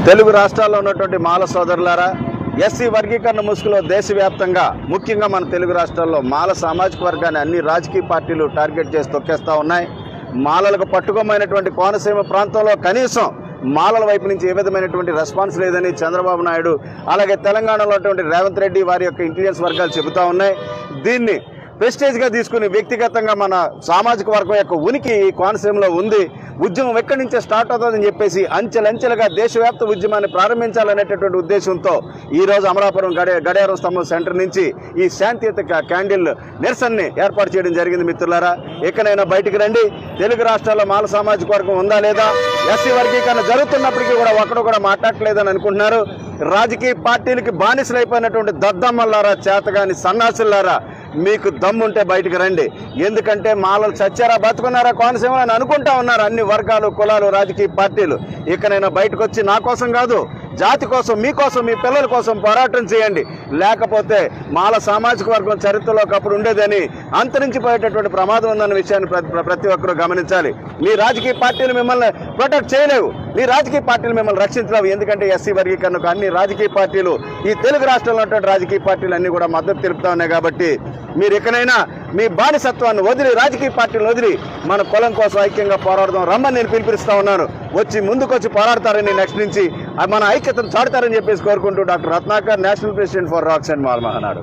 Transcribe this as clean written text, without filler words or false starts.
తెలుగు రాష్ట్రాల్లో ఉన్నటువంటి మాల సోదరులారా, ఎస్సీ వర్గీకరణ ముసుగులో దేశవ్యాప్తంగా ముఖ్యంగా మన తెలుగు రాష్ట్రాల్లో మాల సామాజిక వర్గాన్ని అన్ని రాజకీయ పార్టీలు టార్గెట్ చేసి తొక్కేస్తూ ఉన్నాయి. మాలలకు పట్టుకోమైనటువంటి కోనసీమ ప్రాంతంలో కనీసం మాలల వైపు నుంచి ఏ విధమైనటువంటి రెస్పాన్స్ లేదని చంద్రబాబు నాయుడు, అలాగే తెలంగాణలో ఉన్నటువంటి రేవంత్ రెడ్డి వారి యొక్క ఇంటెలిజెన్స్ వర్గాలు చెబుతూ ఉన్నాయి. దీన్ని ప్రెస్టేజ్గా తీసుకుని వ్యక్తిగతంగా మన సామాజిక వర్గం యొక్క ఉనికి ఈ కోనసీమలో ఉంది, ఉద్యమం ఎక్కడి నుంచే స్టార్ట్ అవుతుందని చెప్పేసి అంచెలంచెలుగా దేశవ్యాప్త ఉద్యమాన్ని ప్రారంభించాలనేటటువంటి ఉద్దేశంతో ఈరోజు అమలాపురం గడియారం స్తంభం సెంటర్ నుంచి ఈ శాంతియుత క్యాండిల్ నిరసనని ఏర్పాటు చేయడం జరిగింది. మిత్రులారా, ఎక్కడైనా బయటికి రండి. తెలుగు రాష్ట్రాల్లో మాల సామాజిక వర్గం ఉందా లేదా? ఎస్సీ వర్గీకరణ జరుగుతున్నప్పటికీ కూడా ఒక్కడు కూడా మాట్లాడలేదని అనుకుంటున్నారు. రాజకీయ పార్టీలకి బానిసలైపోయినటువంటి దద్దమ్మలారా, చేతగాని సన్నాసులారా, మీకు దమ్ముంటే బయటికి రండి. ఎందుకంటే మాలలు చచ్చారా బతుకున్నారా కోనసీమ అని అనుకుంటా ఉన్నారు అన్ని వర్గాలు, కులాలు, రాజకీయ పార్టీలు. ఇకనైనా బయటకు వచ్చి నా కోసం కాదు, జాతి కోసం, మీకోసం, మీ పిల్లల కోసం పోరాటం చేయండి. లేకపోతే మాల సామాజిక వర్గం చరిత్రలో ఒకప్పుడు ఉండేదని అంతరించిపోయేటటువంటి ప్రమాదం ఉందన్న విషయాన్ని ప్రతి ఒక్కరూ గమనించాలి. మీ రాజకీయ పార్టీలు మిమ్మల్ని ప్రొటెక్ట్ చేయలేవు, మీ రాజకీయ పార్టీలు మిమ్మల్ని రక్షించలేవు. ఎందుకంటే ఎస్సీ వర్గీకరణకు అన్ని రాజకీయ పార్టీలు, ఈ తెలుగు రాష్ట్రంలో ఉన్నటువంటి రాజకీయ పార్టీలు అన్ని కూడా మద్దతు తెలుపుతా ఉన్నాయి. కాబట్టి మీరు ఎక్కడైనా మీ బానిసత్వాన్ని వదిలి, రాజకీయ పార్టీలను వదిలి మన కులం కోసం ఐక్యంగా పోరాడదాం రమ్మని నేను పిలిపిస్తా ఉన్నాను. వచ్చి ముందుకొచ్చి పోరాడతారని, నెక్స్ట్ నుంచి మన ఐక్యతను చాటుతారని చెప్పేసి కోరుకుంటూ doctor Ratnakar, national president for racks and mall Mahanadu.